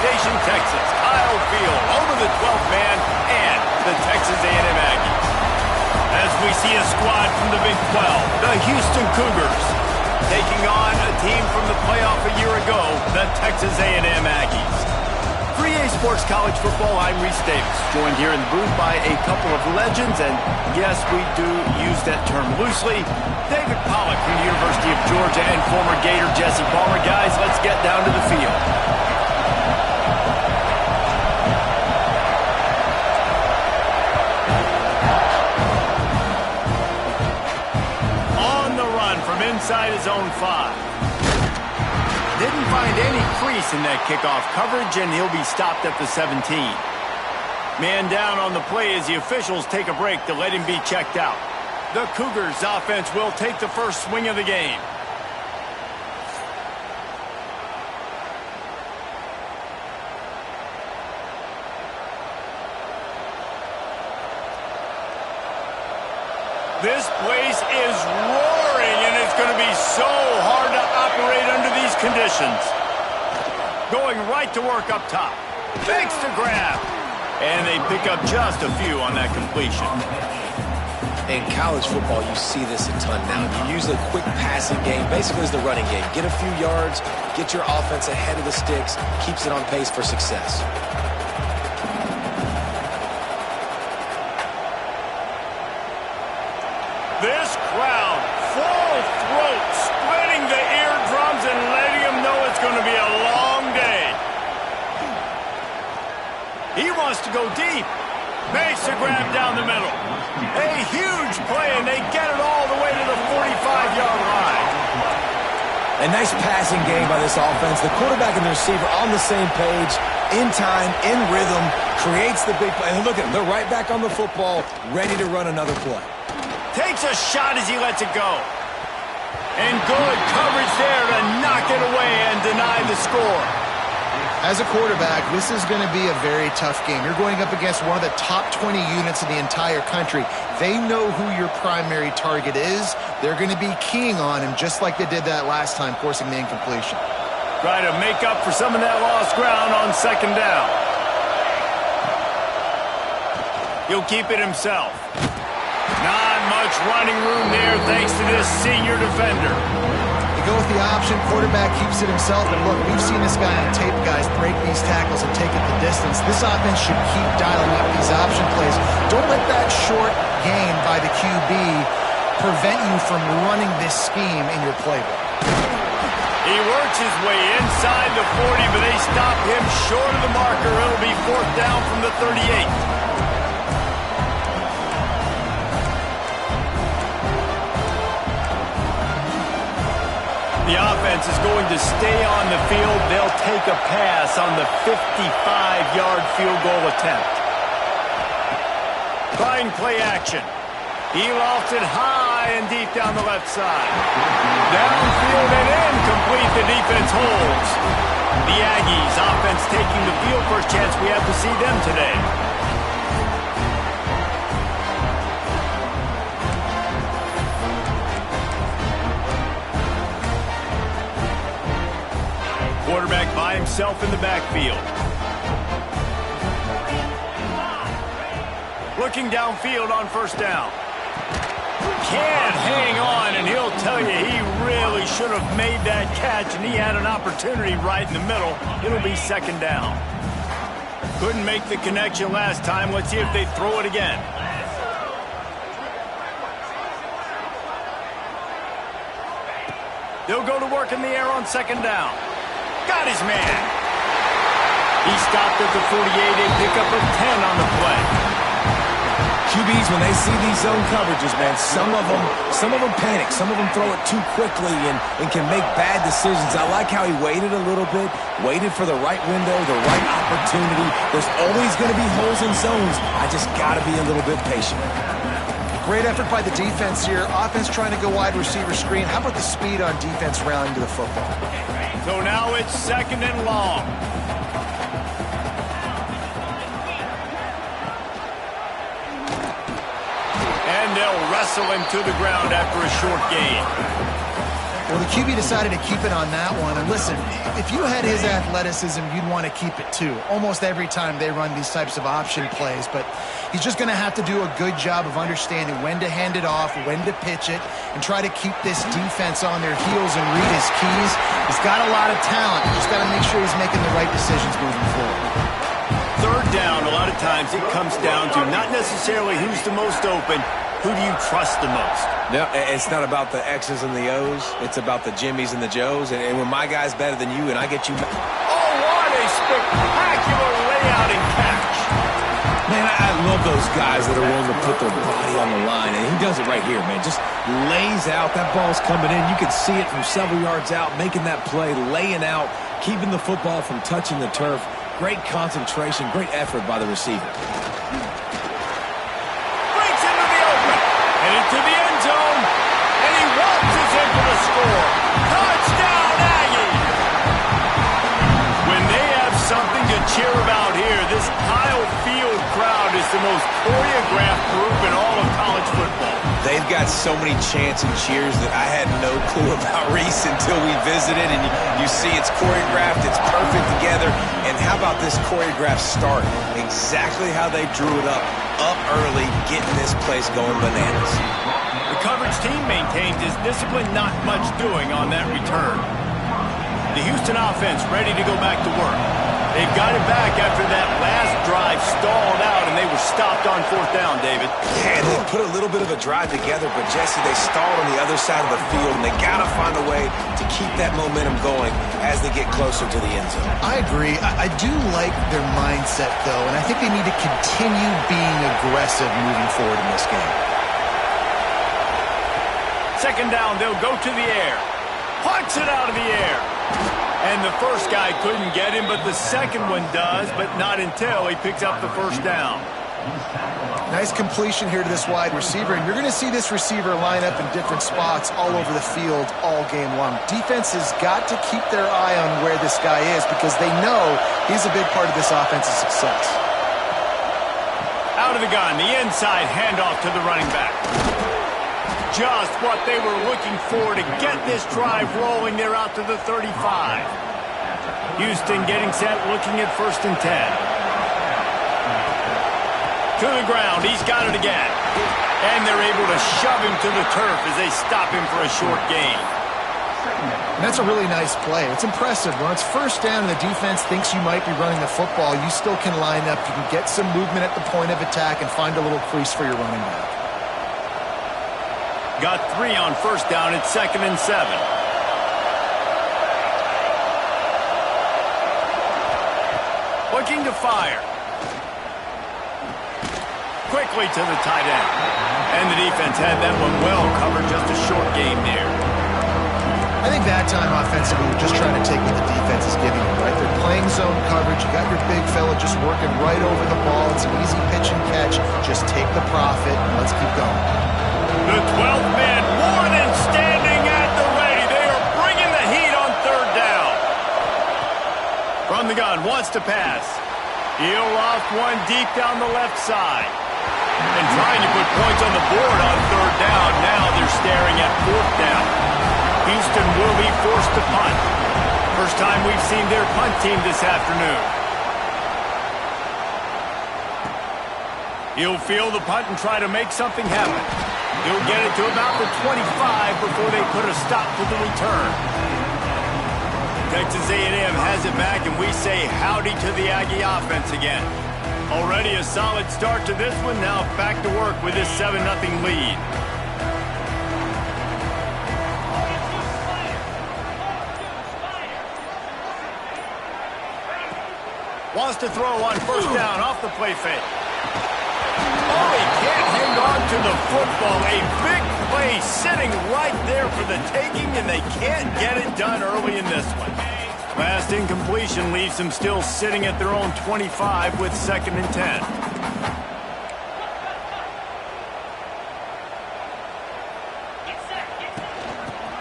Station, Texas. Kyle Field over the 12th man and the Texas A&M Aggies. As we see a squad from the Big 12, the Houston Cougars, taking on a team from the playoff a year ago, the Texas A&M Aggies. For EA Sports College Football, I'm Reese Davis, joined here in the booth by a couple of legends, and yes, we do use that term loosely. David Pollack from the University of Georgia and former Gator Jesse Palmer. Guys, let's get down to the field. On the run from inside his own 5. Didn't find any crease in that kickoff coverage, and he'll be stopped at the 17. Man down on the play as the officials take a break to let him be checked out. The Cougars offense will take the first swing of the game. This place is roaring, and it's going to be so hard to operate under these conditions. Going right to work up top. Fakes to grab. And they pick up just a few on that completion. In college football, you see this a ton now. You use a quick passing game, basically as the running game. Get a few yards, get your offense ahead of the sticks, keeps it on pace for success. This crowd, full throat, splitting the eardrums and letting them know it's going to be a long day. He wants to go deep. Makes a grab down the middle. A huge play, and they get it all the way to the 45-yard line. A nice passing game by this offense. The quarterback and the receiver on the same page, in time, in rhythm, creates the big play. And look at them. They're right back on the football, ready to run another play. Takes a shot as he lets it go. And good coverage there to knock it away and deny the score. As a quarterback, this is going to be a very tough game. You're going up against one of the top 20 units in the entire country. They know who your primary target is. They're going to be keying on him just like they did that last time, forcing the incompletion. Try to make up for some of that lost ground on second down. He'll keep it himself. Not much running room there thanks to this senior defender. You go with the option, quarterback keeps it himself, and look, we've seen this guy on tape, guys, break these tackles and take it the distance. This offense should keep dialing up these option plays. Don't let that short gain by the QB prevent you from running this scheme in your playbook. He works his way inside the 40, but they stop him short of the marker. It'll be 4th down from the 38. The offense is going to stay on the field. They'll take a pass on the 55-yard field goal attempt. Trying play action. He lofts it high and deep down the left side. Downfield and incomplete. The defense holds. The Aggies offense taking the field. First chance we have to see them today. Quarterback by himself in the backfield. Looking downfield on first down. Can't hang on, and he'll tell you he really should have made that catch, and he had an opportunity right in the middle. It'll be 2nd down. Couldn't make the connection last time. Let's see if they throw it again. They'll go to work in the air on 2nd down. Got his man. He stopped at the 48, a pickup of 10 on the play. QBs, when they see these zone coverages, man, some of them panic. Some of them throw it too quickly and can make bad decisions. I like how he waited a little bit, waited for the right window, the right opportunity. There's always going to be holes in zones. I just got to be a little bit patient. Great effort by the defense here. Offense trying to go wide receiver screen. How about the speed on defense rallying to the football? So now it's 2nd and long. And they'll wrestle him to the ground after a short gain. Well, the QB decided to keep it on that one. And listen, if you had his athleticism, you'd want to keep it too. Almost every time they run these types of option plays. But he's just going to have to do a good job of understanding when to hand it off, when to pitch it, and try to keep this defense on their heels and read his keys. He's got a lot of talent. You just got to make sure he's making the right decisions moving forward. Third down, a lot of times it comes down to not necessarily who's the most open, who do you trust the most? No, it's not about the X's and the O's. It's about the Jimmys and the Joes. And when my guy's better than you and I get you... Oh, what a spectacular layout and catch. Man, I love those guys that are willing to put their body on the line. And he does it right here, man. Just lays out. That ball's coming in. You can see it from several yards out, making that play, laying out, keeping the football from touching the turf. Great concentration, great effort by the receiver. To the end zone, and he waltzes in for the score. Touchdown, Aggie! When they have something to cheer about here, this Kyle Field crowd is the most choreographed group in all of college football. They've got so many chants and cheers that I had no clue about Reese until we visited, and you see it's choreographed, it's perfect together. And how about this choreographed start? Exactly how they drew it up early, getting this place going bananas. The coverage team maintains his discipline, not much doing on that return. The Houston offense ready to go back to work. They've got it back after that last drive stalled out, and they were stopped on fourth down, David. Yeah, they put a little bit of a drive together, but Jesse, they stalled on the other side of the field, and they got to find a way to keep that momentum going as they get closer to the end zone. I agree. I do like their mindset, though, and I think they need to continue being aggressive moving forward in this game. Second down, they'll go to the air. Punts it out of the air. And the first guy couldn't get him, but the second one does, but not until he picks up the first down. Nice completion here to this wide receiver, and you're going to see this receiver line up in different spots all over the field all game long. Defense has got to keep their eye on where this guy is because they know he's a big part of this offense's success. Out of the gun, the inside handoff to the running back. Just what they were looking for to get this drive rolling. They're out to the 35. Houston getting set, looking at 1st and 10. To the ground, he's got it again. And they're able to shove him to the turf as they stop him for a short gain. And that's a really nice play. It's impressive. When it's 1st down and the defense thinks you might be running the football, you still can line up. You can get some movement at the point of attack and find a little crease for your running back. Got 3 on 1st down at 2nd and 7. Looking to fire. Quickly to the tight end. And the defense had that one well covered, just a short game there. I think that time offensively, we're just trying to take what the defense is giving you, right? They're playing zone coverage. You got your big fella just working right over the ball. It's an easy pitch and catch. Just take the profit and let's keep going. The 12th man, one and standing at the ready. They are bringing the heat on 3rd down. From the gun, wants to pass. He'll loft one deep down the left side. And trying to put points on the board on 3rd down. Now they're staring at 4th down. Houston will be forced to punt. First time we've seen their punt team this afternoon. He'll field the punt and try to make something happen. He'll get it to about the 25 before they put a stop to the return. Texas A&M has it back, and we say howdy to the Aggie offense again. Already a solid start to this one. Now back to work with this 7-0 lead. Wants to throw on 1st down off the play fake. Oh, he can't hang on to the football. A big play sitting right there for the taking, and they can't get it done early in this one. Last incompletion leaves them still sitting at their own 25 with 2nd and 10.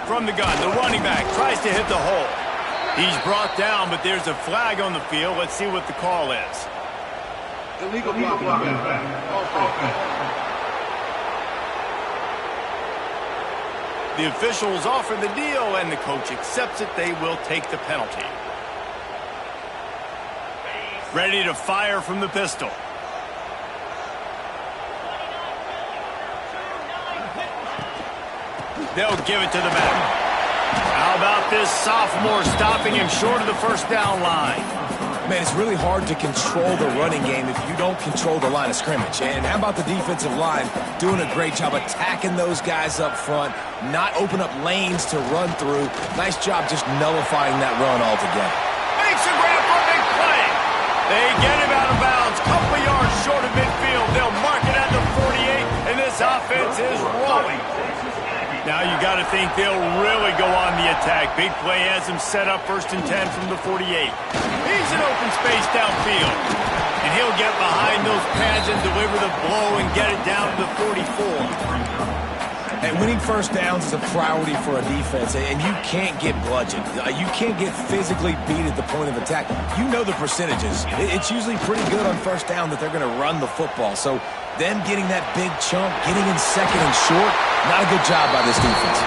From the gun, the running back tries to hit the hole. He's brought down, but there's a flag on the field. Let's see what the call is. Illegal blocking. The officials offer the deal, and the coach accepts it. They will take the penalty. Ready to fire from the pistol. They'll give it to the back. How about this sophomore stopping him short of the first down line? Man, it's really hard to control the running game if you don't control the line of scrimmage. And how about the defensive line doing a great job attacking those guys up front, not open up lanes to run through. Nice job just nullifying that run altogether. Makes a grab for a big play. They get him out of bounds, couple of yards short of midfield. They'll mark it at the 48, and this offense is rolling. Now you got to think they'll really go on the attack. Big play has him set up 1st and 10 from the 48. He's in open space downfield. And he'll get behind those pads and deliver the blow and get it down to the 44. And winning first downs is a priority for a defense, and you can't get bludgeoned. You can't get physically beat at the point of attack. You know the percentages. It's usually pretty good on first down that they're going to run the football. So them getting that big chunk, getting in second and short, not a good job by this defense.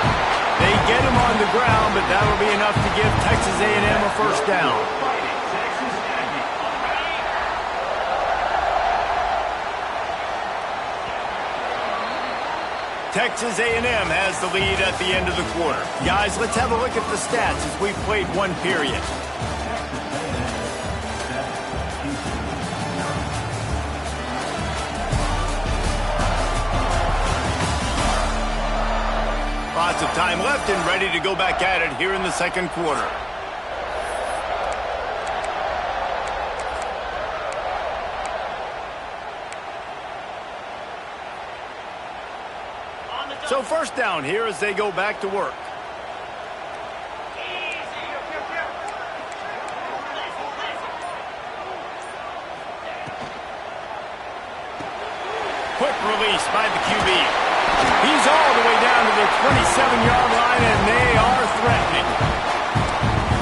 They get him on the ground, but that'll be enough to give Texas A&M a first down. Texas A&M has the lead at the end of the quarter. Guys, let's have a look at the stats as we've played one period. Lots of time left and ready to go back at it here in the second quarter. So first down here as they go back to work. Quick release by the QB. He's all the way down to the 27-yard line, and they are threatening.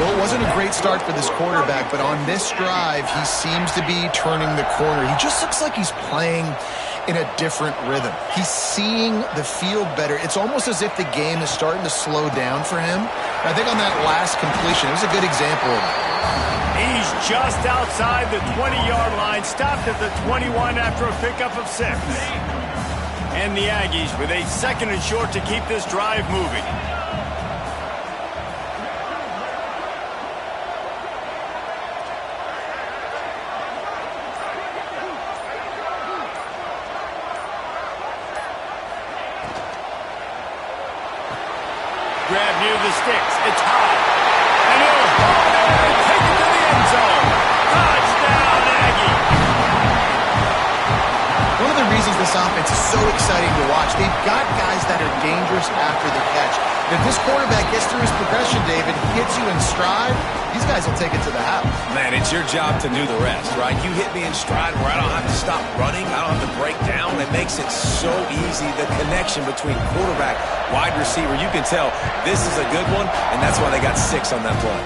Well, it wasn't a great start for this quarterback, but on this drive, he seems to be turning the corner. He just looks like he's playing in a different rhythm. He's seeing the field better. It's almost as if the game is starting to slow down for him. I think on that last completion, it was a good example of it. He's just outside the 20-yard line, stopped at the 21 after a pickup of 6. And the Aggies with a 2nd and short to keep this drive moving. Grab near the sticks. It's high. And he'll take it to the end zone. Touchdown, Aggie. One of the reasons this offense is so exciting to watch, they've got guys that are dangerous after the catch. If this quarterback gets through his progression, David, hits you in stride, these guys will take it to the house. Man, it's your job to do the rest, right? You hit me in stride where I don't have to stop running, I don't have to break down. It makes it so easy, the connection between quarterback, wide receiver. You can tell this is a good one, and that's why they got 6 on that play.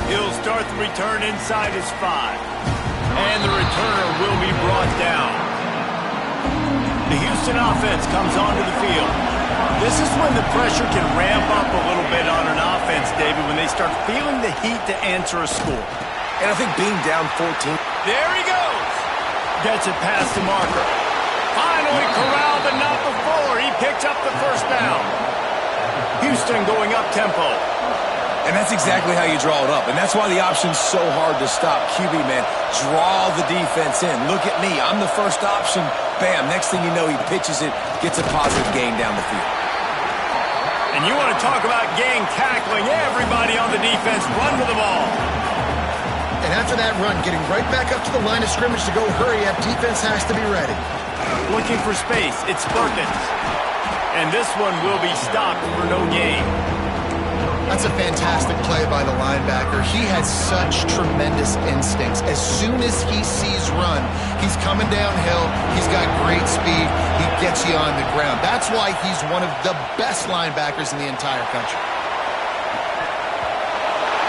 He'll start the return inside his 5. And the returner will be brought down. The Houston offense comes onto the field. This is when the pressure can ramp up a little bit on an offense, David, when they start feeling the heat to answer a score. And I think being down 14. There he goes. Gets it past the marker. Finally corralled, but not before. He picks up the first down. Houston going up tempo. And that's exactly how you draw it up. And that's why the option's so hard to stop. QB, man, draw the defense in. Look at me. I'm the first option. Bam. Next thing you know, he pitches it, gets a positive gain down the field. And you want to talk about gang tackling. Everybody on the defense run to the ball. And after that run, getting right back up to the line of scrimmage to go hurry up, defense has to be ready. Looking for space. It's Perkins. And this one will be stopped for no gain. That's a fantastic play by the linebacker. He has such tremendous instincts. As soon as he sees run, he's coming downhill. He's got great speed. He gets you on the ground. That's why he's one of the best linebackers in the entire country.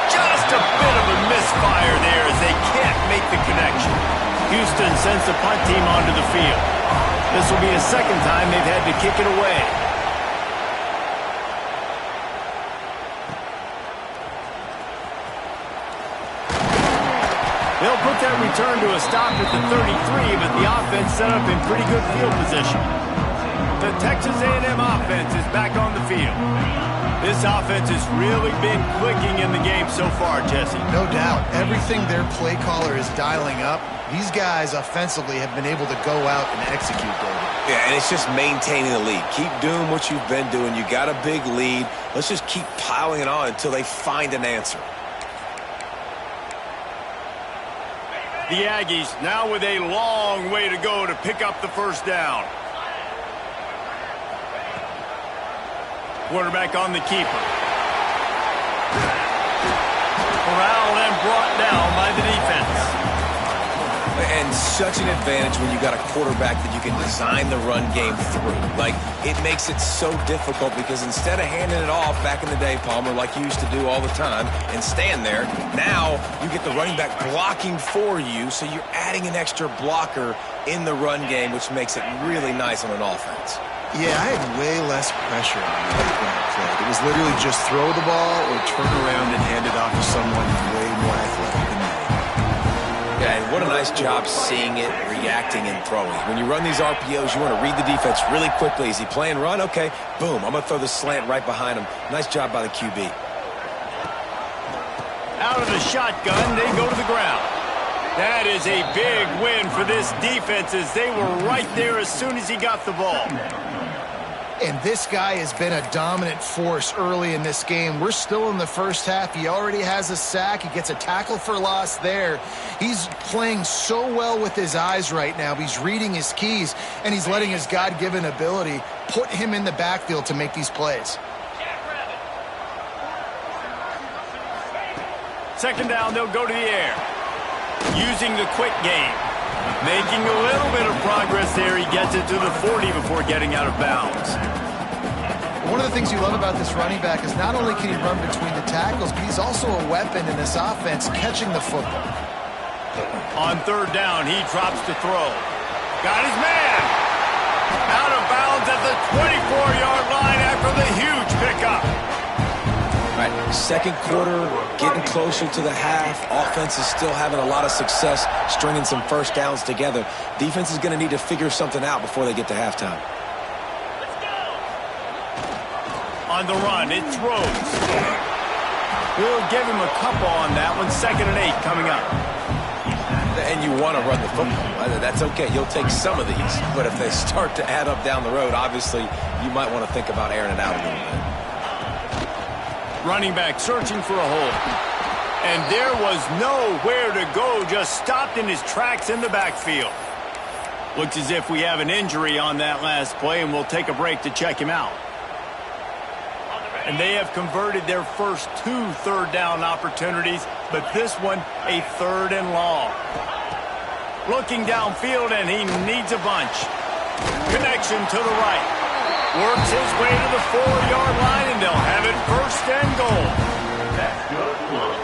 Just a bit of a misfire there as they can't make the connection. Houston sends the punt team onto the field. This will be the second time they've had to kick it away. put that return to a stop at the 33, but the offense set up in pretty good field position. The Texas A&M offense is back on the field. This offense has really been clicking in the game so far, Jesse. No doubt. Everything their play caller is dialing up, these guys offensively have been able to go out and execute, David. Yeah, and it's just maintaining the lead. Keep doing what you've been doing. You got a big lead. Let's just keep piling it on until they find an answer. The Aggies now with a long way to go to pick up the first down. Quarterback on the keeper. Corralled and brought down by the defense. And such an advantage when you got a quarterback that you can design the run game through. Like, it makes it so difficult because instead of handing it off back in the day, Palmer, like you used to do all the time, and stand there, now you get the running back blocking for you, so you're adding an extra blocker in the run game, which makes it really nice on an offense. Yeah, I had way less pressure on me when I played. It was literally just throw the ball or turn around and hand it off to someone way more athletic than me. Yeah, and what a nice job seeing it, reacting, and throwing. When you run these RPOs, you want to read the defense really quickly. Is he playing run? Okay, boom, I'm going to throw the slant right behind him. Nice job by the QB. Out of the shotgun, they go to the ground. That is a big win for this defense as they were right there as soon as he got the ball. And this guy has been a dominant force early in this game. We're still in the first half. He already has a sack. He gets a tackle for loss there. He's playing so well with his eyes right now. He's reading his keys, and he's letting his God-given ability put him in the backfield to make these plays. Second down, they'll go to the air. Using the quick game. Making a little bit of progress there. He gets it to the 40 before getting out of bounds. One of the things you love about this running back is not only can he run between the tackles, but he's also a weapon in this offense catching the football. On third down, he drops to throw. Got his man. Out of bounds at the 24-yard line after the huge pickup. All right, second quarter, getting closer to the half. Offense is still having a lot of success stringing some first downs together. Defense is going to need to figure something out before they get to halftime. On the run, it throws. We'll give him a couple on that one. 2nd and 8 coming up. And you want to run the football. That's okay. You'll take some of these. But if they start to add up down the road, obviously, you might want to think about airing it out a little bit. Running back searching for a hole. And there was nowhere to go, just stopped in his tracks in the backfield. Looks as if we have an injury on that last play, and we'll take a break to check him out. And they have converted their first 2 third-down opportunities, but this one a 3rd and long. Looking downfield, and he needs a bunch. Connection to the right. Works his way to the 4-yard line, and they'll have it 1st and goal.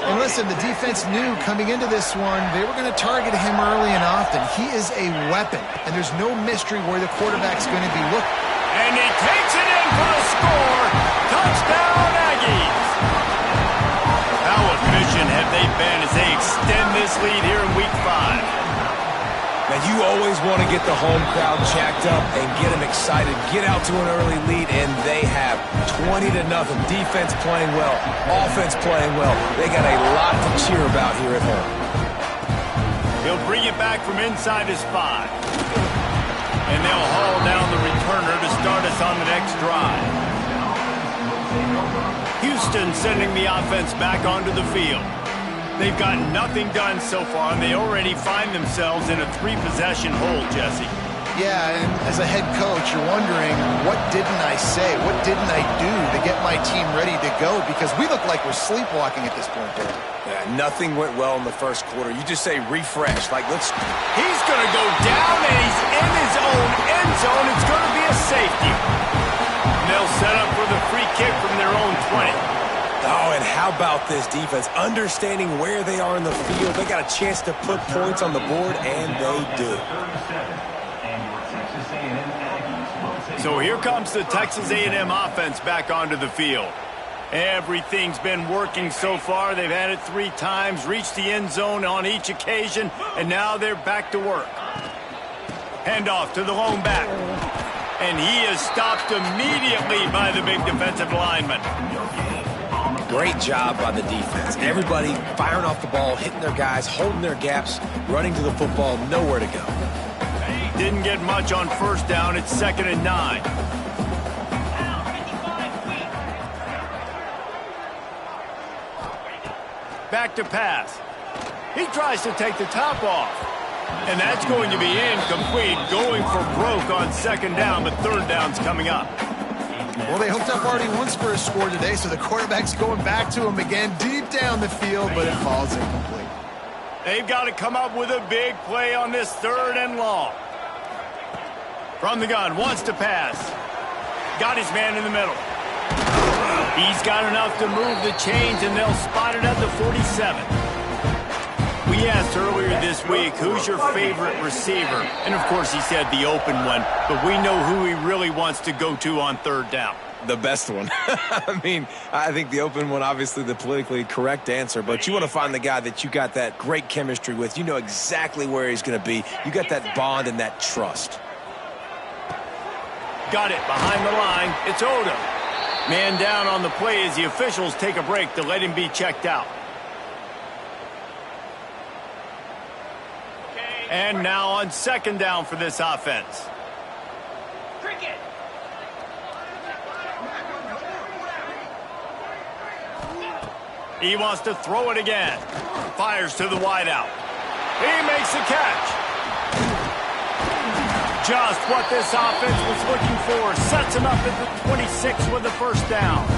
And listen, the defense knew coming into this one, they were going to target him early and often. He is a weapon, and there's no mystery where the quarterback's going to be looking. And he takes it in for the score. Touchdown, Aggies. How efficient have they been as they extend this lead here in Week 5? Now, you always want to get the home crowd jacked up and get them excited, get out to an early lead, and they have 20-0. Defense playing well, offense playing well. They got a lot to cheer about here at home. He'll bring it back from inside his 5. And they'll haul down the returner to start us on the next drive. Houston sending the offense back onto the field. They've gotten nothing done so far, and they already find themselves in a 3-possession hole, Jesse. Yeah, and as a head coach, you're wondering, what didn't I say? What didn't I do to get my team ready to go? Because we look like we're sleepwalking at this point, Dave. Yeah, nothing went well in the first quarter. You just say refresh. Like, let's... He's going to go down, and he's in his own end zone. It's going to be a safety. And they'll set up for the free kick from their own 20. Oh, and how about this defense? Understanding where they are in the field. They got a chance to put points on the board, and they do. So here comes the Texas A&M offense back onto the field. Everything's been working so far. They've had it 3 times, reached the end zone on each occasion, and now they're back to work. Handoff to the lone back. And he is stopped immediately by the big defensive lineman. Great job by the defense. Everybody firing off the ball, hitting their guys, holding their gaps, running to the football, nowhere to go. Didn't get much on first down. It's 2nd and 9. Back to pass. He tries to take the top off. And that's going to be incomplete, going for broke on 2nd down, but 3rd down's coming up. Well, they hooked up already once for a score today, so the quarterback's going back to him again deep down the field, but it falls incomplete. They've got to come up with a big play on this 3rd and long. From the gun, wants to pass. Got his man in the middle. He's got enough to move the chains, and they'll spot it at the 47. We asked earlier this week, who's your favorite receiver? And, of course, he said the open one, but we know who he really wants to go to on 3rd down. The best one. I mean, I think the open one, obviously the politically correct answer, but you want to find the guy that you got that great chemistry with. You know exactly where he's going to be. You got that bond and that trust. Got it behind the line. It's Odom. Man down on the play as the officials take a break to let him be checked out. And now on 2nd down for this offense. He wants to throw it again. Fires to the wideout. He makes the catch. Just what this offense was looking for. Sets him up at the 26 with the 1st down.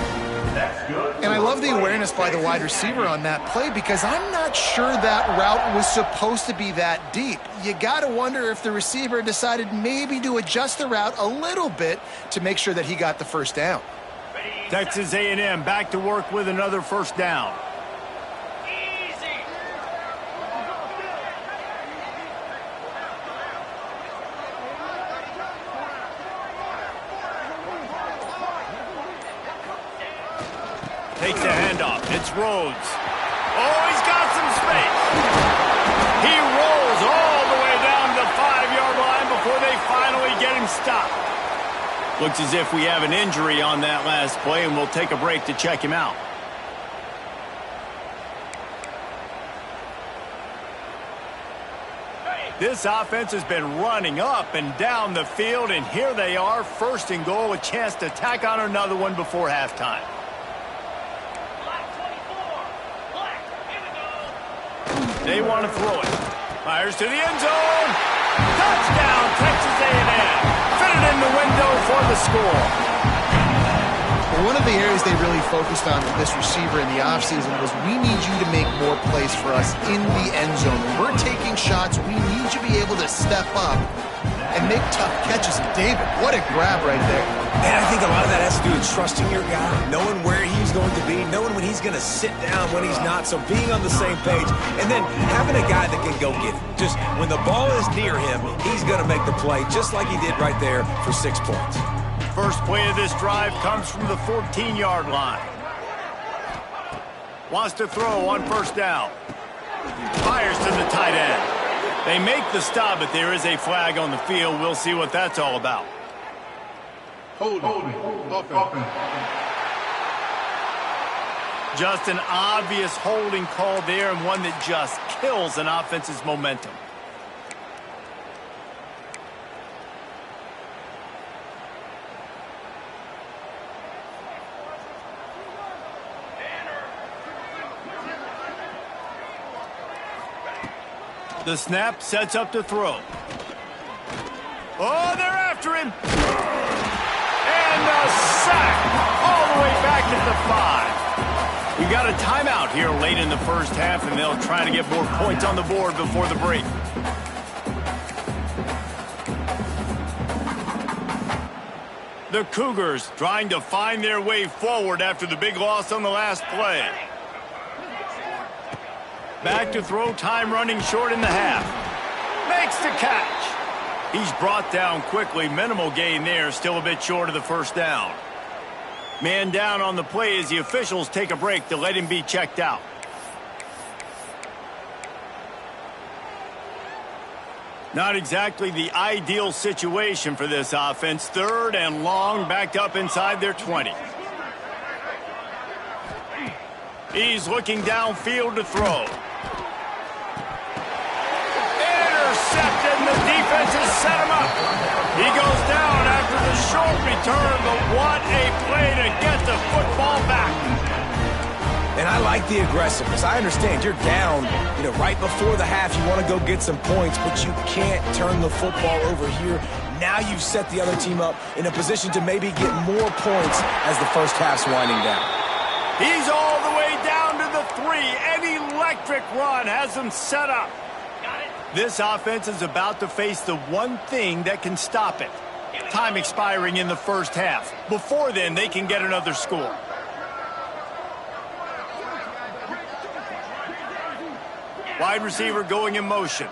And I love the awareness by the wide receiver on that play because I'm not sure that route was supposed to be that deep. You got to wonder if the receiver decided maybe to adjust the route a little bit to make sure that he got the 1st down. Texas A&M back to work with another 1st down. Takes the handoff. It's Rhodes. Oh, he's got some space. He rolls all the way down to the 5-yard line before they finally get him stopped. Looks as if we have an injury on that last play, and we'll take a break to check him out. This offense has been running up and down the field, and here they are, 1st and goal, a chance to tack on another one before halftime. They want to throw it. Fires to the end zone. Touchdown, Texas A&M. Fitted in the window for the score. Well, one of the areas they really focused on with this receiver in the offseason was we need you to make more plays for us in the end zone. When we're taking shots, we need you to be able to step up and make tough catches. And David, what a grab right there. And I think a lot of that has to do with trusting your guy, knowing where he's going to be, knowing when he's going to sit down, when he's not, so being on the same page, and then having a guy that can go get it. Just when the ball is near him, he's going to make the play, just like he did right there for 6 points. First play of this drive comes from the 14-yard line. Wants to throw on 1st down. Fires to the tight end. They make the stop, but there is a flag on the field. We'll see what that's all about. Hold it. Just an obvious holding call there, and one that just kills an offense's momentum. The snap sets up to throw. Oh, they're after him. And a sack all the way back at the 5. We got a timeout here late in the 1st half, and they'll try to get more points on the board before the break. The Cougars trying to find their way forward after the big loss on the last play. Back to throw, time running short in the half. Makes the catch. He's brought down quickly. Minimal gain there, still a bit short of the 1st down. Man down on the play as the officials take a break to let him be checked out. Not exactly the ideal situation for this offense. 3rd and long, backed up inside their 20. He's looking downfield to throw. Intercepted, and the defense has set him up. He goes down after the short return, but what a play to get the football back. And I like the aggressiveness. I understand you're down, right before the half. You want to go get some points, but you can't turn the football over here. Now you've set the other team up in a position to maybe get more points as the first half's winding down. He's all the way down to the 3. An electric run has them set up. This offense is about to face the one thing that can stop it. Time expiring in the first half. Before then, they can get another score. Wide receiver going in motion.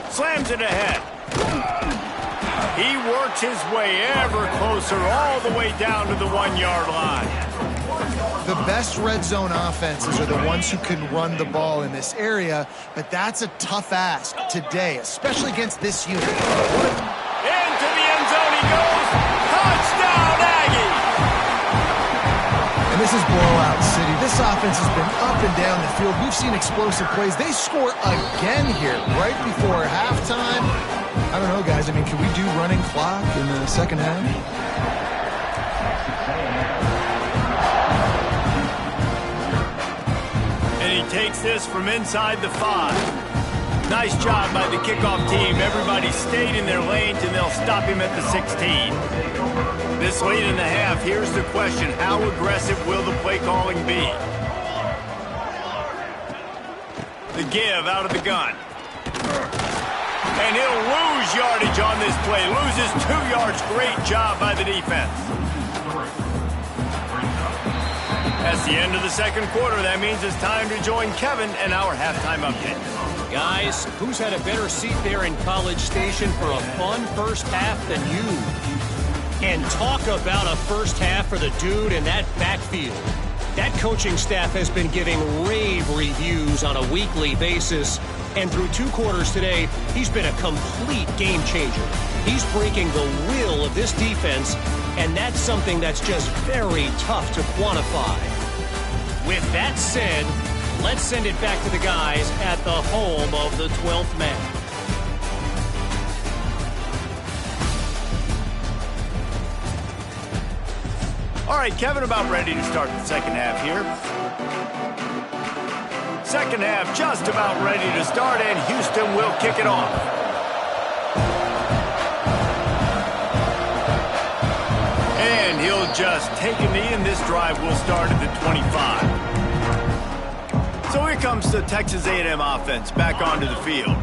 Slams it ahead. He works his way ever closer all the way down to the 1-yard line. The best red zone offenses are the ones who can run the ball in this area, but that's a tough ask today, especially against this unit. Into the end zone he goes. Touchdown, Aggie! And this is blowout city. This offense has been up and down the field. We've seen explosive plays. They score again here right before halftime. I don't know, guys. I mean, can we do running clock in the second half? And he takes this from inside the 5. Nice job by the kickoff team. Everybody stayed in their lanes, and they'll stop him at the 16. This late in the half, here's the question. How aggressive will the play calling be? The give out of the gun. And he'll lose yardage on this play. Loses 2 yards. Great job by the defense. That's the end of the second quarter. That means it's time to join Kevin and our halftime update. Guys, who's had a better seat there in College Station for a fun first half than you? And talk about a first half for the dude in that backfield. That coaching staff has been giving rave reviews on a weekly basis. And through 2 quarters today, he's been a complete game changer. He's breaking the will of this defense, and that's something that's just very tough to quantify. With that said, let's send it back to the guys at the home of the 12th man. All right, Kevin, about ready to start the second half here. Second half just about ready to start, and Houston will kick it off. And he'll just take a knee, and this drive will start at the 25. So here comes the Texas A&M offense back onto the field.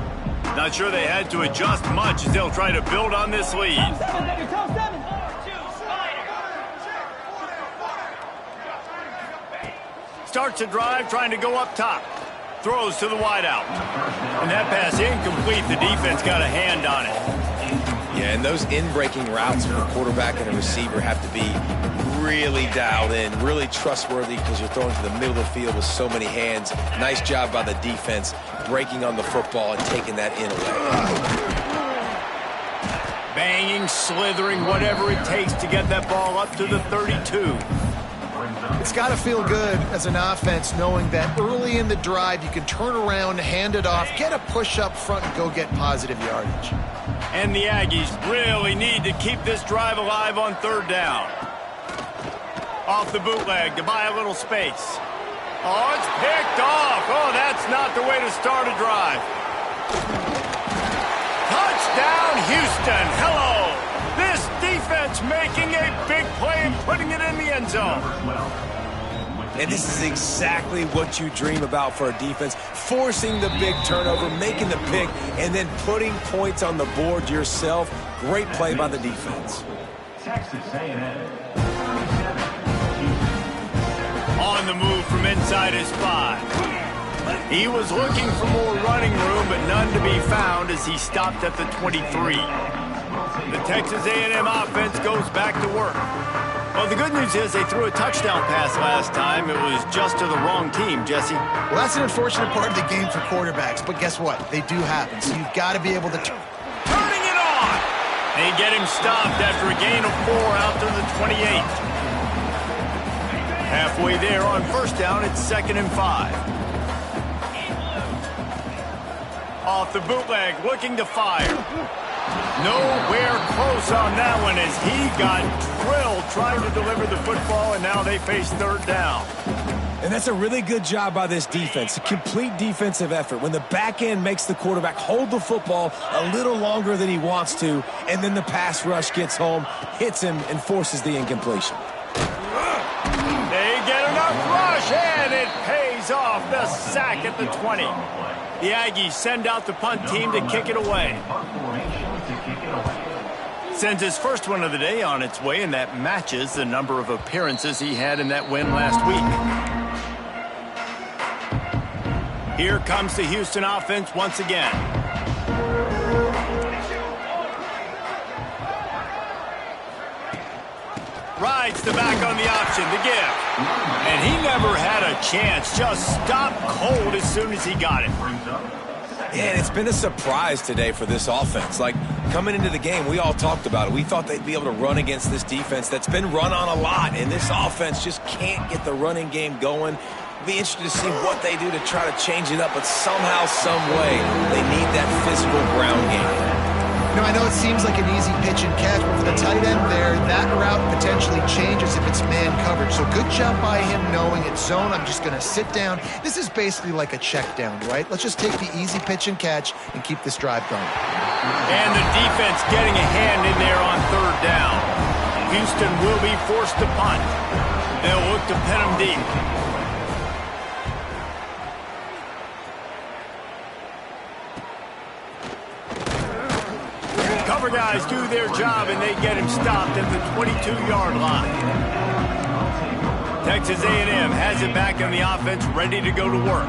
Not sure they had to adjust much as they'll try to build on this lead. Starts a drive trying to go up top. Throws to the wideout. And that pass incomplete. The defense got a hand on it. Yeah, and those in-breaking routes for the quarterback and the receiver have to be really dialed in, really trustworthy because you're throwing to the middle of the field with so many hands. Nice job by the defense breaking on the football and taking that in away. Banging, slithering, whatever it takes to get that ball up to the 32. It's got to feel good as an offense knowing that early in the drive you can turn around, hand it off, get a push up front, and go get positive yardage. And the Aggies really need to keep this drive alive on 3rd down. Off the bootleg to buy a little space. Oh, it's picked off. Oh, that's not the way to start a drive. Touchdown, Houston. Hello. This defense making a big play and putting it in the end zone. And this is exactly what you dream about for a defense. Forcing the big turnover, making the pick, and then putting points on the board yourself. Great play by the defense. Texas A&M. On the move from inside his 5. He was looking for more running room, but none to be found as he stopped at the 23. The Texas A&M offense goes back to work. Well, the good news is they threw a touchdown pass last time. It was just to the wrong team, Jesse. Well, that's an unfortunate part of the game for quarterbacks, but guess what? They do happen, so you've got to be able to... Turning it on! They get him stopped after a gain of 4 out to the 28. Halfway there on first down, it's 2nd and 5. Off the bootleg, looking to fire. Nowhere close on that one as he got drilled trying to deliver the football, and now they face 3rd down. And that's a really good job by this defense, a complete defensive effort. When the back end makes the quarterback hold the football a little longer than he wants to, and then the pass rush gets home, hits him, and forces the incompletion. They get enough rush, and it pays off. The sack at the 20. The Aggies send out the punt team to kick it away. Sends his first one of the day on its way, and that matches the number of appearances he had in that win last week. Here comes the Houston offense once again. Rides the back on the option, the give. And he never had a chance, just stopped cold as soon as he got it. Yeah, and it's been a surprise today for this offense. Like, coming into the game, we all talked about it. We thought they'd be able to run against this defense that's been run on a lot, and this offense just can't get the running game going. Be interested to see what they do to try to change it up, but somehow, some way, they need that physical ground game. You know, I know it seems like an easy pitch and catch, but for the tight end there, that route potentially changes if it's man coverage. So good job by him knowing it's zone. I'm just going to sit down. This is basically like a check down, right? Let's just take the easy pitch and catch and keep this drive going. And the defense getting a hand in there on 3rd down. Houston will be forced to punt. They'll look to pin him deep. Cover guys do their job, and they get him stopped at the 22-yard line. Texas A&M has it back on the offense, ready to go to work.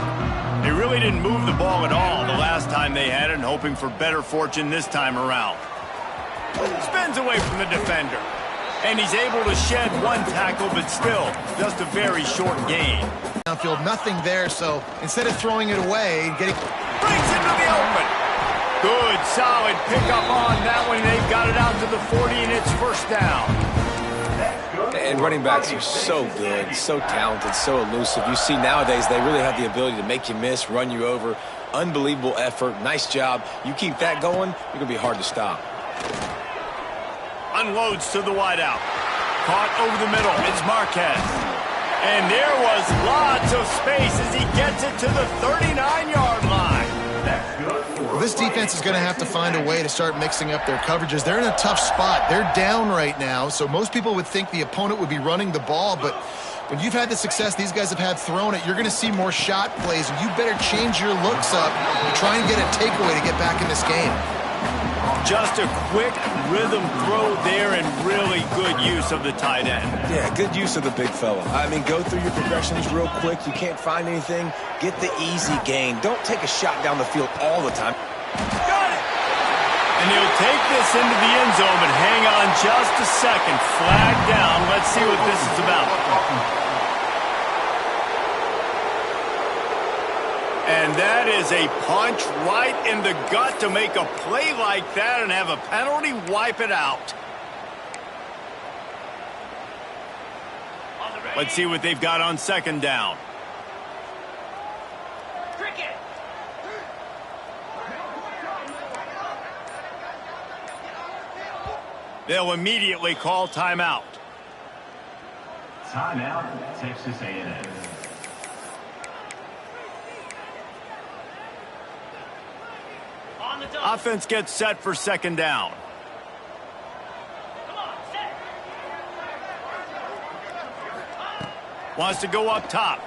They really didn't move the ball at all the last time they had it, and hoping for better fortune this time around. Spins away from the defender. And he's able to shed 1 tackle, but still just a very short gain. Downfield, nothing there, so instead of throwing it away, brings into the open. Good, solid pickup on that one. They've got it out to the 40, and it's 1st down. And running backs are so good, so talented, so elusive. You see nowadays they really have the ability to make you miss, run you over. Unbelievable effort. Nice job. You keep that going, you're going to be hard to stop. Unloads to the wideout. Caught over the middle. It's Marquez. And there was lots of space as he gets it to the 39-yard line. Well, this defense is going to have to find a way to start mixing up their coverages. They're in a tough spot. They're down right now, so most people would think the opponent would be running the ball, but when you've had the success these guys have had throwing it, you're going to see more shot plays, and you better change your looks up and try and get a takeaway to get back in this game. Just a quick rhythm throw there and really good use of the tight end. Yeah, good use of the big fella. I mean, go through your progressions real quick. You can't find anything. Get the easy gain. Don't take a shot down the field all the time. Got it! And he'll take this into the end zone, but hang on just a second. Flag down. Let's see what this is about. And that is a punch right in the gut to make a play like that and have a penalty wipe it out. Let's see what they've got on 2nd down. They'll immediately call timeout. Timeout, Texas A&M. Offense gets set for 2nd down. Wants to go up top.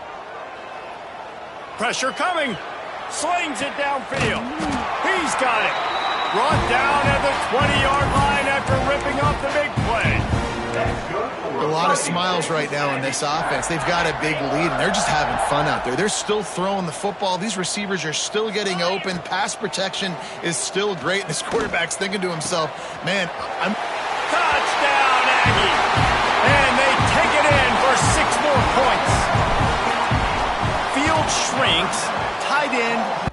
Pressure coming. Slings it downfield. He's got it. Brought down at the 20-yard line after ripping off the big play. A lot of smiles right now in this offense. They've got a big lead, and they're just having fun out there. They're still throwing the football. These receivers are still getting open. Pass protection is still great. This quarterback's thinking to himself, man, I'm... Touchdown, Aggie! And they take it in for 6 more points. Field shrinks. Tight end.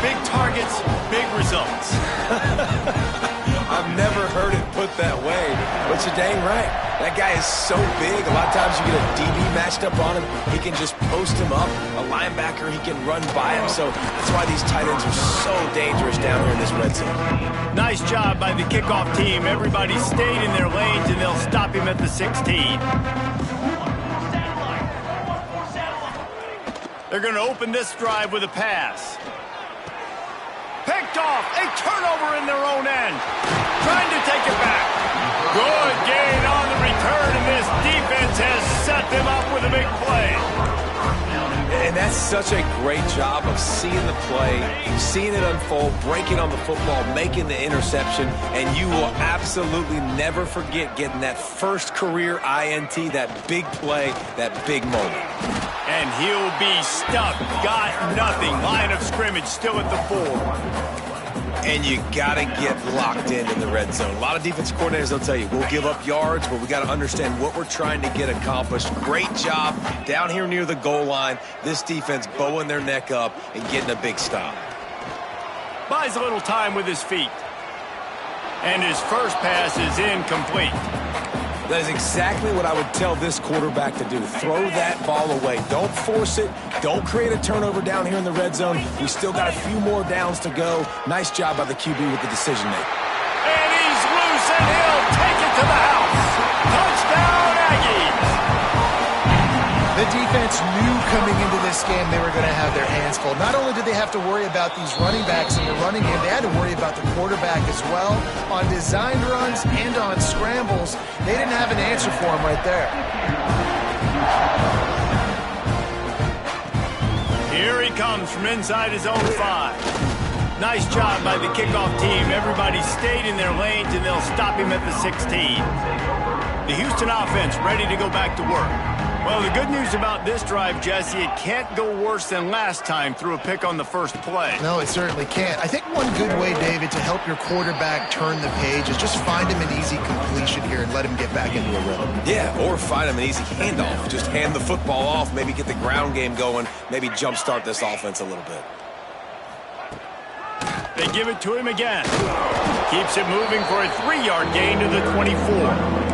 Big targets, big results. I've never heard it put that way, but you're dang right. That guy is so big. A lot of times you get a DB matched up on him. He can just post him up. A linebacker, he can run by him. So that's why these tight ends are so dangerous down here in this red zone. Nice job by the kickoff team. Everybody stayed in their lanes, and they'll stop him at the 16. They're going to open this drive with a pass. Picked off, a turnover in their own end. Trying to take it back. Good gain on the return, and this defense has set them up with a big play. And that's such a great job of seeing the play, seeing it unfold, breaking on the football, making the interception, and you will absolutely never forget getting that first career INT, that big play, that big moment. And he'll be stuck. Got nothing. Line of scrimmage still at the 4. And you got to get locked in the red zone. A lot of defensive coordinators, they'll tell you, we'll give up yards, but we got to understand what we're trying to get accomplished. Great job down here near the goal line. This defense bowing their neck up and getting a big stop. Buys a little time with his feet. And his first pass is incomplete. That is exactly what I would tell this quarterback to do. Throw that ball away. Don't force it. Don't create a turnover down here in the red zone. We still got a few more downs to go. Nice job by the QB with the decision making. And he's loose, and he'll take it to the house. Touchdown, Aggies! The defense knew coming into this game they were going to have their hands full. Not only did they have to worry about these running backs in the running game, they had to worry about the quarterback as well. On designed runs and on scrambles, they didn't have an answer for him right there. Here he comes from inside his own 5. Nice job by the kickoff team. Everybody stayed in their lanes, and they'll stop him at the 16. The Houston offense ready to go back to work. Well, the good news about this drive, Jesse, it can't go worse than last time through a pick on the first play. No, it certainly can't. I think one good way, David, to help your quarterback turn the page is just find him an easy completion here and let him get back into a rhythm. Yeah, or find him an easy handoff. Just hand the football off, maybe get the ground game going, maybe jumpstart this offense a little bit. They give it to him again. Keeps it moving for a 3-yard gain to the 24.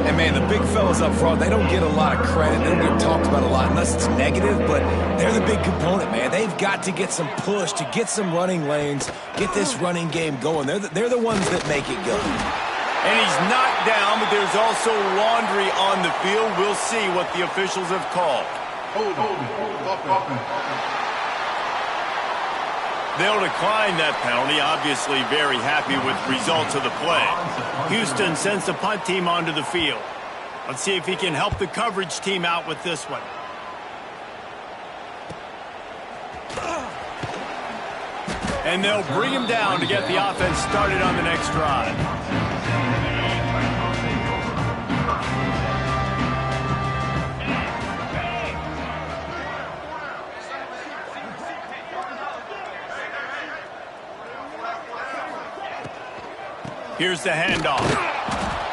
And, man, the big fellas up front, they don't get a lot of credit. They don't get talked about a lot unless it's negative, but they're the big component, man. They've got to get some push to get some running lanes, get this running game going. They're the ones that make it go. And he's knocked down, but there's also laundry on the field. We'll see what the officials have called. They'll decline that penalty, obviously very happy with results of the play. Houston sends the punt team onto the field. Let's see if he can help the coverage team out with this one. And they'll bring him down to get the offense started on the next drive. Here's the handoff.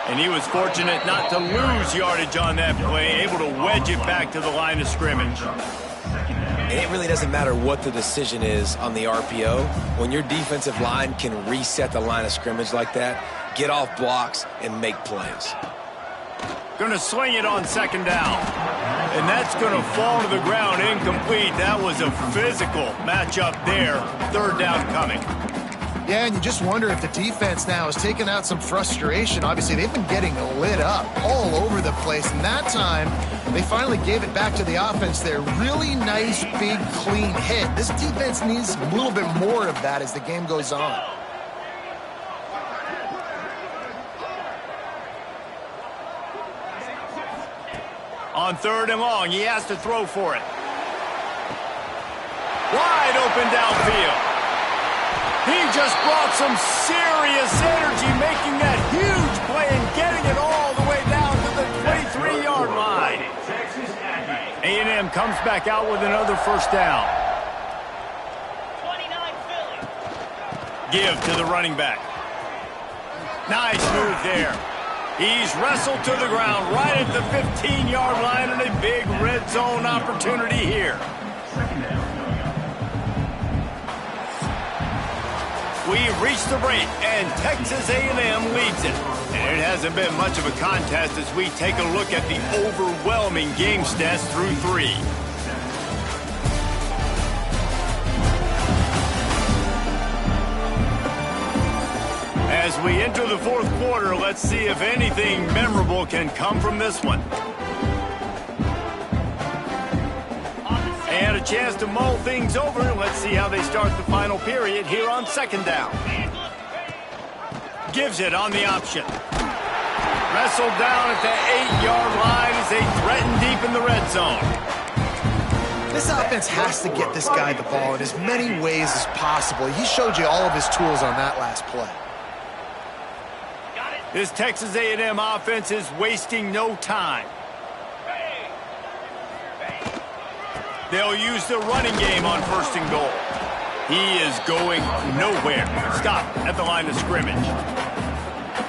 And he was fortunate not to lose yardage on that play, able to wedge it back to the line of scrimmage. And it really doesn't matter what the decision is on the RPO. When your defensive line can reset the line of scrimmage like that, get off blocks and make plays. Going to swing it on second down. And that's going to fall to the ground incomplete. That was a physical matchup there. Third down coming. Yeah, and you just wonder if the defense now has taken out some frustration. Obviously, they've been getting lit up all over the place. And that time, they finally gave it back to the offense there. Really nice, big, clean hit. This defense needs a little bit more of that as the game goes on. On 3rd and long, he has to throw for it. Wide open downfield. He just brought some serious energy, making that huge play and getting it all the way down to the 23-yard line. A&M comes back out with another first down. 29 Philly. Give to the running back. Nice move there. He's wrestled to the ground right at the 15-yard line and a big red zone opportunity here. We've reached the break, and Texas A&M leads it. And it hasn't been much of a contest as we take a look at the overwhelming game stats through 3. As we enter the 4th quarter, let's see if anything memorable can come from this one. And a chance to mull things over. Let's see how they start the final period here on 2nd down. Gives it on the option. Wrestled down at the 8-yard line as they threaten deep in the red zone. This offense has to get this guy the ball in as many ways as possible. He showed you all of his tools on that last play. This Texas A&M offense is wasting no time. They'll use the running game on 1st and goal. He is going nowhere. Stop at the line of scrimmage.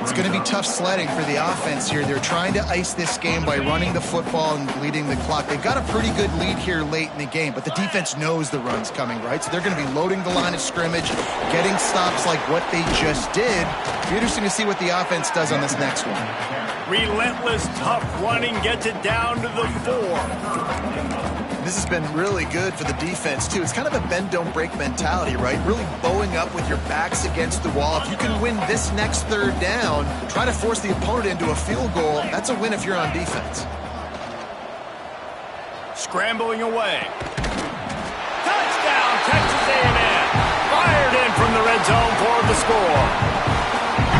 It's going to be tough sledding for the offense here. They're trying to ice this game by running the football and leading the clock. They've got a pretty good lead here late in the game, but the defense knows the run's coming, right? So they're going to be loading the line of scrimmage, getting stops like what they just did. It'll be interesting to see what the offense does on this next one. Relentless, tough running gets it down to the 4. This has been really good for the defense, too. It's kind of a bend-don't-break mentality, right? Really bowing up with your backs against the wall. If you can win this next 3rd down, try to force the opponent into a field goal. That's a win if you're on defense. Scrambling away. Touchdown, Texas A&M. Fired in from the red zone for the score.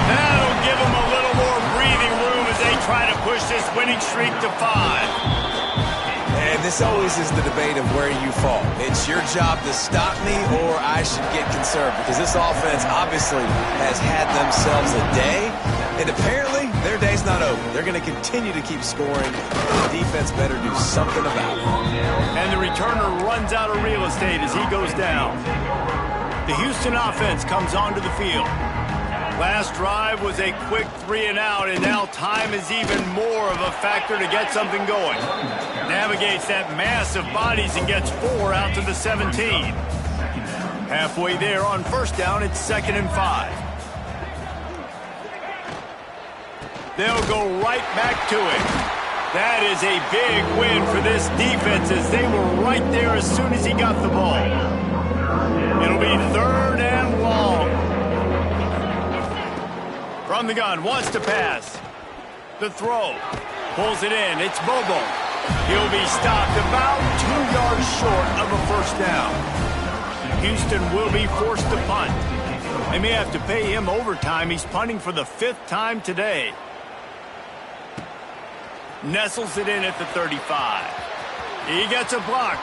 That'll give them a little more breathing room as they try to push this winning streak to 5. And this always is the debate of where you fall. It's your job to stop me or I should get conserved, because this offense obviously has had themselves a day. And apparently, their day's not over. They're going to continue to keep scoring. The defense better do something about it. And the returner runs out of real estate as he goes down. The Houston offense comes onto the field. Last drive was a quick 3 and out, and now time is even more of a factor to get something going. Navigates that mass of bodies and gets 4 out to the 17. Halfway there on first down, it's 2nd and 5. They'll go right back to it. That is a big win for this defense as they were right there as soon as he got the ball. It'll be 3rd and long. From the gun, wants to pass. The throw. Pulls it in. It's Bobo. He'll be stopped about 2 yards short of a first down. Houston will be forced to punt. They may have to pay him overtime. He's punting for the 5th time today. Nestles it in at the 35. He gets a block.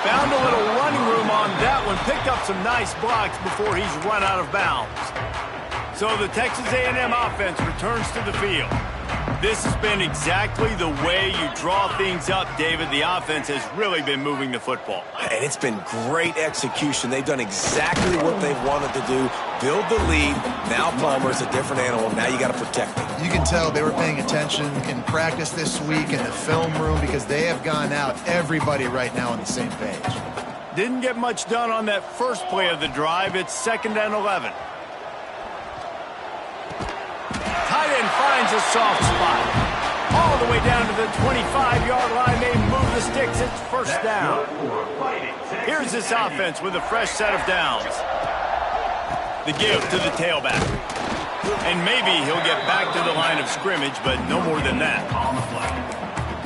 Found a little running room on that one. Picked up some nice blocks before he's run out of bounds. So the Texas A&M offense returns to the field. This has been exactly the way you draw things up, David. The offense has really been moving the football. And it's been great execution. They've done exactly what they've wanted to do. Build the lead. Now Palmer's a different animal. Now you got to protect it. You can tell they were paying attention in practice this week in the film room because they have gone out, everybody right now on the same page. Didn't get much done on that first play of the drive. It's 2nd and 11. Tight end finds a soft spot. All the way down to the 25-yard line. They move the sticks. It's first down. Here's this offense with a fresh set of downs. The give to the tailback. And maybe he'll get back to the line of scrimmage, but no more than that.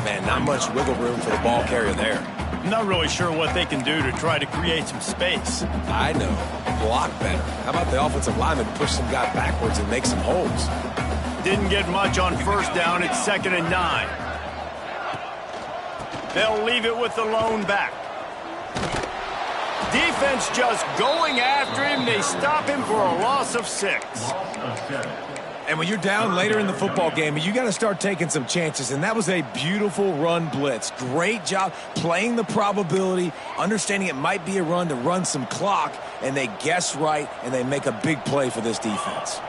Man, not much wiggle room for the ball carrier there. I'm not really sure what they can do to try to create some space. I know. Block better. How about the offensive lineman push some guy backwards and make some holes? Didn't get much on first down. It's 2nd and 9. They'll leave it with the lone back. Defense just going after him. They stop him for a loss of 6. And when you're down later in the football game, you got to start taking some chances. And that was a beautiful run blitz. Great job playing the probability, understanding it might be a run to run some clock, and they guess right, and they make a big play for this defense.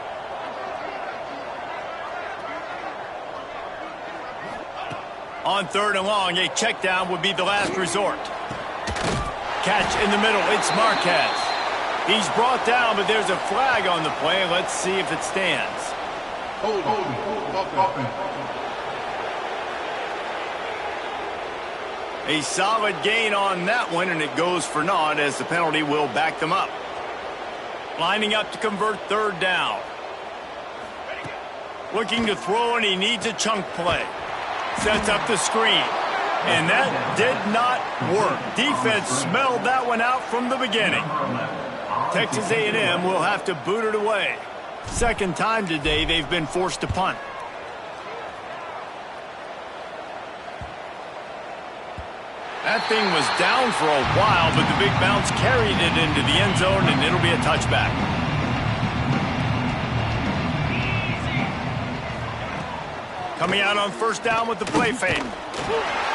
On 3rd and long, a check down would be the last resort. Catch in the middle. It's Marquez. He's brought down, but there's a flag on the play. Let's see if it stands. Hold. A solid gain on that one, and it goes for naught as the penalty will back them up. Lining up to convert 3rd down. Looking to throw, and he needs a chunk play. Sets up the screen. And that did not work. Defense smelled that one out from the beginning. Texas A&M will have to boot it away. 2nd time today they've been forced to punt. That thing was down for a while, but the big bounce carried it into the end zone, and it'll be a touchback. Coming out on first down with the play fake.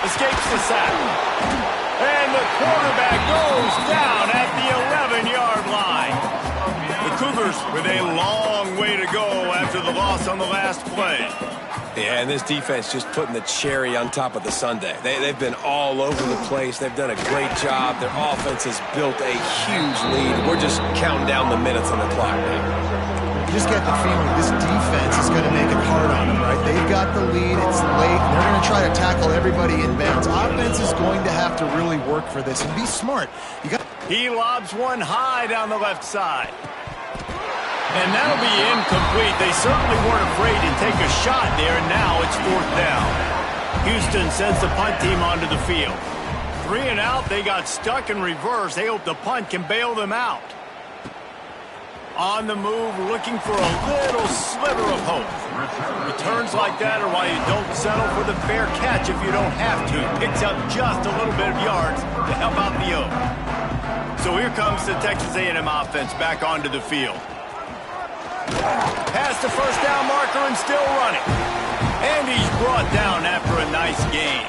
Escapes the sack. And the quarterback goes down at the 11-yard line. The Cougars with a long way to go after the loss on the last play. Yeah, and this defense just putting the cherry on top of the sundae. They've been all over the place. They've done a great job. Their offense has built a huge lead. We're just counting down the minutes on the clock now. You just get the feeling this defense is going to make it hard on them, right? They've got the lead. It's late. They're going to try to tackle everybody in bounds. Offense is going to have to really work for this and be smart. He lobs one high down the left side. And that'll be incomplete. They certainly weren't afraid to take a shot there, and now it's 4th down. Houston sends the punt team onto the field. 3 and out, they got stuck in reverse. They hope the punt can bail them out. On the move, looking for a little sliver of hope. Returns like that are why you don't settle for the fair catch if you don't have to. Picks up just a little bit of yards to help out the oath. So here comes the Texas A&M offense back onto the field. Past the first down marker and still running. And he's brought down after a nice gain.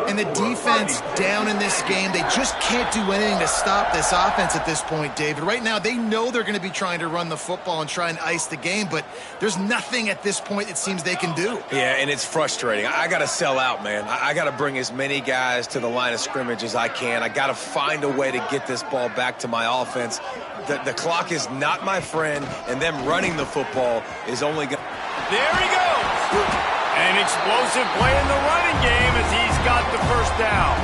And the defense down in this game, they just can't do anything to stop this offense at this point, David. Right now, they know they're going to be trying to run the football and try and ice the game, but there's nothing at this point it seems they can do. Yeah, and it's frustrating. I got to sell out, man. I got to bring as many guys to the line of scrimmage as I can. I got to find a way to get this ball back to my offense. The clock is not my friend, and them running the football is only going to... There he goes! An explosive play in the running game as he's got the first down.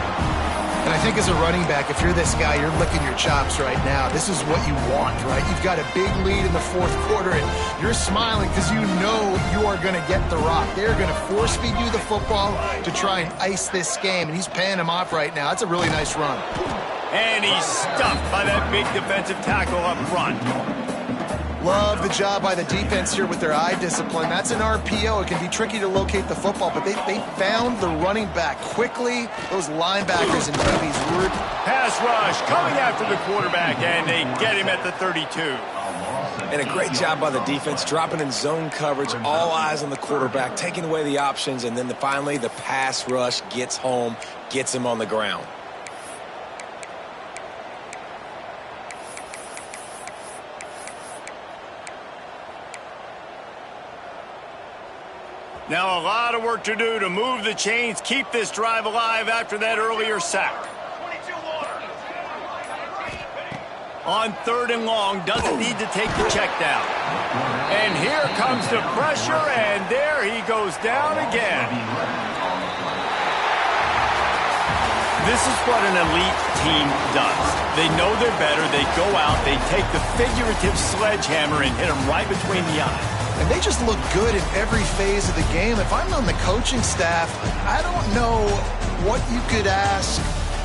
And I think as a running back, if you're this guy, you're licking your chops right now. This is what you want, right? You've got a big lead in the fourth quarter, and you're smiling because you know you are going to get the rock. They're going to force feed you the football to try and ice this game, and he's paying him off right now. That's a really nice run. And he's stuffed by that big defensive tackle up front. Love the job by the defense here with their eye discipline. That's an RPO. It can be tricky to locate the football, but they found the running back quickly. Those linebackers and DBs were... Pass rush coming after the quarterback, and they get him at the 32. And a great job by the defense, dropping in zone coverage, all eyes on the quarterback, taking away the options, and then finally the pass rush gets home, gets him on the ground. Now a lot of work to do to move the chains, keep this drive alive after that earlier sack. On 3rd and long, doesn't need to take the check down. And here comes the pressure, and there he goes down again. This is what an elite team does. They know they're better, they go out, they take the figurative sledgehammer and hit him right between the eyes. And they just look good in every phase of the game. If I'm on the coaching staff, I don't know what you could ask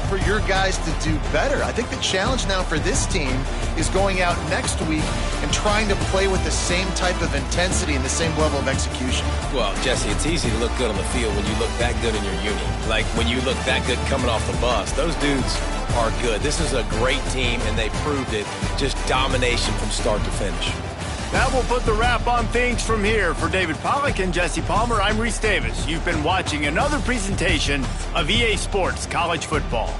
for your guys to do better. I think the challenge now for this team is going out next week and trying to play with the same type of intensity and the same level of execution. Well, Jesse, it's easy to look good on the field when you look that good in your uni. Like when you look that good coming off the bus. Those dudes are good. This is a great team, and they proved it. Just domination from start to finish. That will put the wrap on things from here. For David Pollack and Jesse Palmer, I'm Reese Davis. You've been watching another presentation of EA Sports College Football.